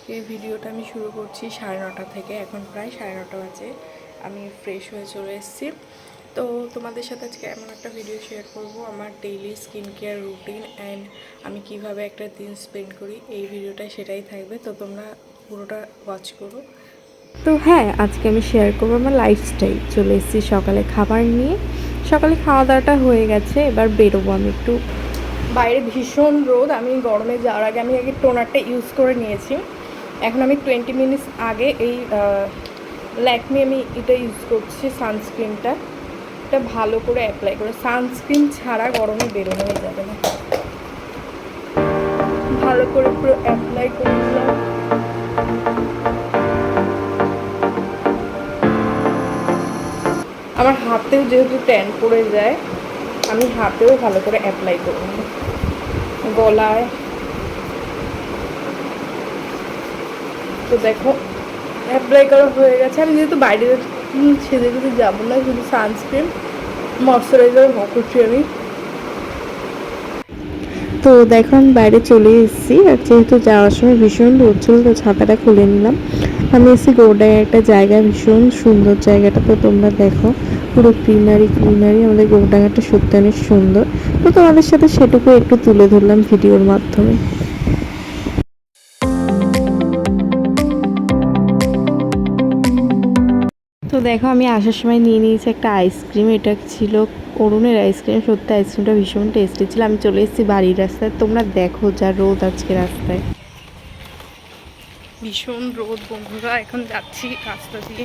আজকে ভিডিওটা আমি শুরু করছি 9:30 থেকে। এখন প্রায় 9:30 বাজে। আমি ফ্রেশ হয়ে চলে এসেছি। তো তোমাদের সাথে আজকে এমন একটা ভিডিও শেয়ার করব, আমার daily skin care routine and আমি কিভাবে একটা দিন স্পেন্ড করি। এই ভিডিওটাই সেটাই থাকবে, তো তোমরা পুরোটা ওয়াচ করো। তো হ্যাঁ, আজকে আমি শেয়ার করবো আমার লাইফস্টাইল। চলে এসেছি সকালে খাবার নিয়ে। সকালে খাওয়া দাওয়াটা হয়ে গেছে, এবার বেরোবো আমি একটু। বাইরে ভীষণ রোদ। আমি গরমে যাওয়ার আগে আমি আগে টোনারটা ইউজ করে নিয়েছি। এখন আমি 20 মিনিটস আগে এই ল্যাকমি আমি এটা ইউজ করছি, সানস্ক্রিনটা। এটা ভালো করে অ্যাপ্লাই করে, সানস্ক্রিন ছাড়া গরমে বেরোনো যাবে না। ভালো করে পুরো অ্যাপ্লাই করে দিলাম। আমার হাতেও যেহেতু ট্যান পড়ে যায়, আমি হাতেও ভালো করে অ্যাপ্লাই করে নিই, গলায়। তো দেখো অ্যাপ্লাই করা হয়ে গেছে। আমি যেহেতু বাইরে সেজে গুজে যাবো না, শুধু সানস্ক্রিন ময়শ্চারাইজার করছি আমি। তো দেখো আমি বাইরে চলে এসেছি, আর যেহেতু যাওয়ার সময় ভীষণ রোদ ছিল তো ছাতাটা খুলে নিলাম। আমি এসেছি গৌড়ায় একটা জায়গা, ভীষণ সুন্দর জায়গাটা। তো তোমরা দেখো পুরো গ্রিনারি গ্রিনারি, আমাদের গৌড়াঘাটটা সত্যি অনেক সুন্দর। তো তোমাদের সাথে সেটুকু একটু তুলে ধরলাম ভিডিওর মাধ্যমে। তো দেখো আমি আসার সময় নিয়ে নিয়েছি একটা আইসক্রিম। এটা ছিল অরুণের আইসক্রিম। সত্যি আইসক্রিমটা ভীষণ টেস্টি ছিল। আমি চলে এসেছি বাড়ির রাস্তায়। তোমরা দেখো যা রোদ আজকে রাস্তায়, ভীষণ রোদ বন্ধুরা। এখন যাচ্ছি রাস্তা দিয়ে,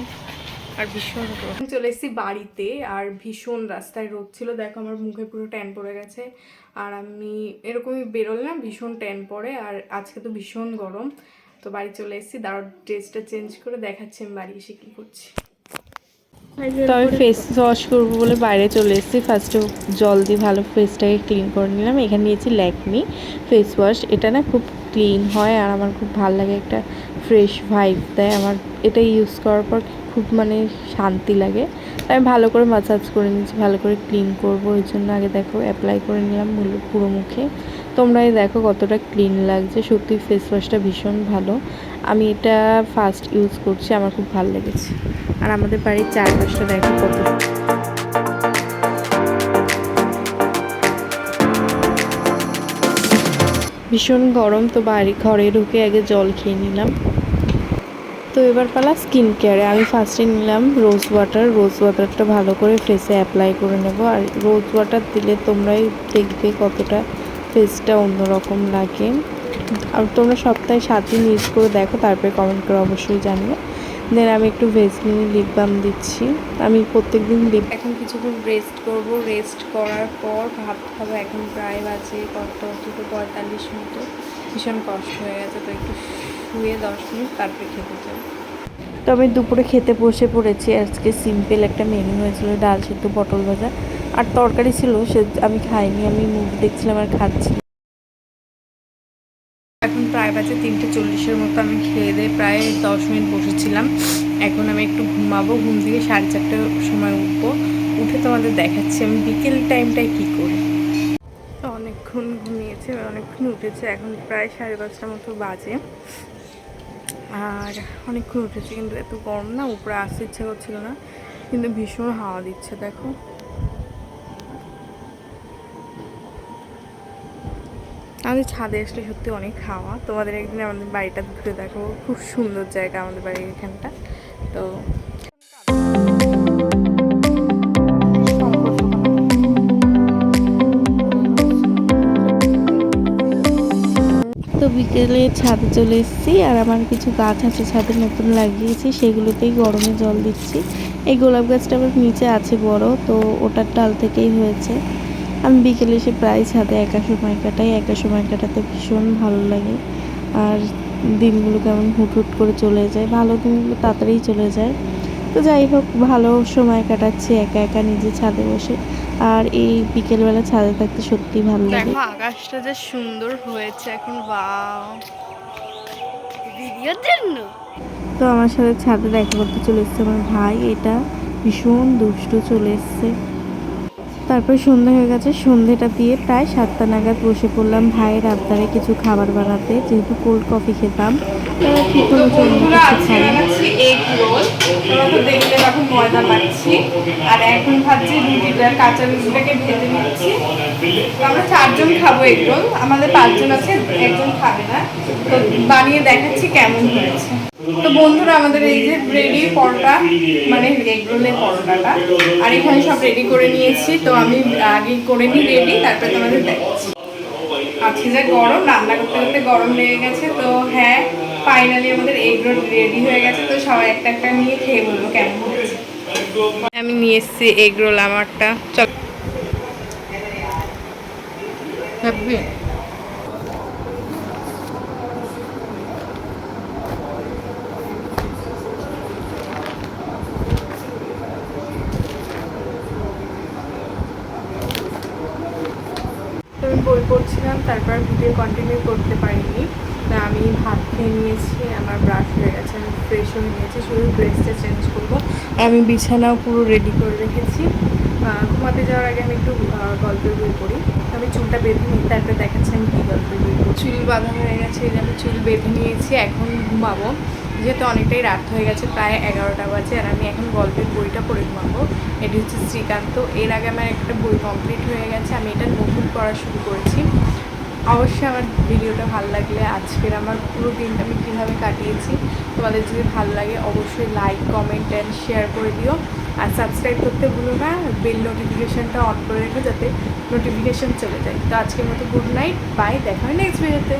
আর ভীষণ রোদ। চলে এসেছি বাড়িতে, আর ভীষণ রাস্তায় রোদ ছিল। দেখো আমার মুখে পুরো ট্যান পড়ে গেছে। আর আমি এরকমই বেরোলে না ভীষণ ট্যান পড়ে, আর আজকে তো ভীষণ গরম। তো বাড়ি চলে এসেছি, দাঁড়াও ড্রেসটা চেঞ্জ করে দেখাচ্ছি আমি বাড়ি এসে কী করছি। তো আমি ফেস ওয়াশ করবো বলে বাইরে চলে এসেছি। ফার্স্টে জল দিয়ে ভালো ফেসটাকে ক্লিন করে নিলাম। এখানে নিয়েছি ল্যাকমি ফেস ওয়াশ। এটা না খুব ক্লিন হয়, আর আমার খুব ভালো লাগে, একটা ফ্রেশ ভাইব দেয় আমার। এটা ইউজ করার পর খুব শান্তি লাগে। আমি ভালো করে ম্যাসাজ করে নিয়েছি, ভালো করে ক্লিন করবো ওই জন্য আগে দেখো অ্যাপ্লাই করে নিলাম পুরো মুখে। তোমরাই দেখো কতটা ক্লিন লাগছে। সত্যি ফেস ওয়াশটা ভীষণ ভালো। আমি এটা ফার্স্ট ইউজ করছি, আমার খুব ভালো লেগেছে। আর আমাদের বাড়ির চারপাশটা দেখো কত ভীষণ গরম। তো ঘরে ঢুকে আগে জল খেয়ে নিলাম। তো এবার পালা স্কিন কেয়ারে। আমি ফার্স্টে নিলাম রোজ ওয়াটার। রোজ ওয়াটারটা ভালো করে ফেসে অ্যাপ্লাই করে নেব। আর রোজ ওয়াটার দিলে তোমরাই দেখবে কতটা ফেসটা অন্যরকম লাগে। আর তোমরা সপ্তাহে 7 দিন ইউজ করে দেখো, তারপরে কমেন্ট করে অবশ্যই জানিও। দেন আমি একটু ভেসলিন লিপ বাম দিচ্ছি। আমি প্রত্যেক দিন এখন কিছুক্ষণ রেস্ট করব। রেস্ট করার পর ভাত খাবো। এখন প্রায় বাজে কত, 2:45 মতো। ভীষণ কষ্ট হয়ে গেছে, তো একটু শুয়ে 10 মিনিট তারপরে খেতে যাবো। তো আমি দুপুরে খেতে বসে পড়েছি। আজকে সিম্পল একটা মেনু হয়েছিল, ডাল সিদ্ধ, পটল ভাজা আর তরকারি ছিল, সে আমি খাইনি। আমি মুভি দেখছিলাম আর খাচ্ছি। এখন প্রায় বাজে 3:40 মতো। আমি খেয়ে দিয়ে প্রায় 10 মিনিট বসেছিলাম। এখন আমি একটু ঘুমাবো। ঘুম থেকে 4:30টার সময় উঠবো। উঠে তোমাদের দেখাচ্ছি আমি বিকেল টাইমটায় কী করি। অনেকক্ষণ ঘুমিয়েছে, অনেকক্ষণ উঠেছে। এখন প্রায় 5:30 মতো বাজে। আর অনেকক্ষণ উঠেছে, কিন্তু এত গরম না, উপরে আসতে ইচ্ছা করছিল না, কিন্তু ভীষণ হাওয়া দিচ্ছে। দেখো আমাদের ছাদে আসলে সত্যি অনেক হাওয়া। তোমাদের একদিন আমাদের বাড়িটা ঘুরে দেখো, খুব সুন্দর জায়গা আমাদের বাড়ির এখানটা। তো তো বিকেলে ছাদে চলে এসেছি। আর আমার কিছু গাছ আছে ছাদে নতুন লাগিয়েছি, সেগুলোতেই গরমে জল দিচ্ছি। এই গোলাপ গাছটা আবার নিচে আছে বড়, তো ওটার ডাল থেকেই হয়েছে। আমি বিকেলে এসে প্রায় ছাদে একা সময় কাটাই। একা সময় কাটাতে ভীষণ ভালো লাগে। আর দিনগুলো কেমন হুট হুট করে চলে যায়, ভালো দিনগুলো তাড়াতাড়ি চলে যায়। তো যাই হোক, ভালো সময় কাটাচ্ছি একা একা নিজে ছাদে বসে। আর এই বিকেলবেলা ছাদে থাকতে সত্যি ভালো লাগে। দেখো আকাশটা যে সুন্দর হয়েছে এখন, বাও, ভিডিওর জন্য। তো আমার সাথে ছাদে দেখা করতে চলে এসছে আমার ভাই। এটা ভীষণ দুষ্টু, চলে এসছে। তারপর সন্ধ্যা হয়ে গেছে, সন্ধ্যেটা দিয়ে প্রায় 7টা নাগাদ বসে পড়লাম ভাইয়ের আবদারে কিছু খাবার বানাতে, যেহেতু কোল্ড কফি খেতাম। ঠিক তো হলো যে অন্য বন্ধুরা কিছু আজকে খাই। বানাচ্ছি এগ রোল। তোমরা তো দেখলে এখন ময়দা মাখছি, আর এখন ভাবছি রুটিটা, কাঁচা রুটিটাকে ভেজে নিচ্ছি। তো আমরা 4জন খাবো এগ রোল, আমাদের 5জন আছে, একজন খাবে না। তো বানিয়ে দেখাচ্ছি কেমন হয়েছে। তো বন্ধুরা আমাদের এই যে রেডি পরোটা, মানে এগ রোলের পরোটাটা, আর এখানে সব রেডি করে নিয়েছি। তো আমি আগে করে নিই রেডি, তারপরে তোমাদের দেখাচ্ছি। আজকে যা গরম, রান্না করতে করতে গরম লেগে গেছে। তো হ্যাঁ, ফাইনালি আমাদের এগ রোল রেডি হয়ে গেছে। তো সবাই একটা একটা নিয়ে খেয়ে বলবো কেমন হয়েছে। আমি নিয়ে এসেছি এগ রোল আমারটা। চল ভাববি। তো আমি বই পড়ছিলাম, তারপর ভিডিও কন্টিনিউ করতে পারিনি। তা আমি ভাত খেয়ে নিয়েছি, আমার ব্রাশ হয়ে গেছে, আমি ফ্রেশ হয়ে নিয়েছি, শুধু ড্রেসটা চেঞ্জ করবো। আমি বিছানাও পুরো রেডি করে রেখেছি। ঘুমাতে যাওয়ার আগে আমি একটু গল্পের বই পড়ি। আমি চুলটা বেঁধে নিই, তারপরে দেখাচ্ছি আমি কী গল্পের বই পড়ি। চুল বাঁধা হয়ে গেছে, এই যে আমি চুল বেঁধে নিয়েছি, এখন ঘুমাবো। যেহেতু অনেকটাই রাত হয়ে গেছে, প্রায় 11টা বাজে, আর আমি এখন গল্পের বইটা পড়ে ঘুমাবো। এটি হচ্ছে শ্রীকান্ত। এর আগে আমার একটা বই কমপ্লিট হয়ে গেছে, আমি এটা নতুন পড়া শুরু করেছি। অবশ্যই আমার ভিডিওটা ভালো লাগলে, আজকের আমার পুরো দিনটা আমি কীভাবে কাটিয়েছি তোমাদের যদি ভালো লাগে, অবশ্যই লাইক, কমেন্ট অ্যান্ড শেয়ার করে দিও। আর সাবস্ক্রাইব করতে ভুলো না, বেল নোটিফিকেশানটা অন করে রেখো যাতে নোটিফিকেশান চলে যায়। তো আজকের মতো গুড নাইট, বাই, দেখা হয় নেক্সট ভিডিওতে।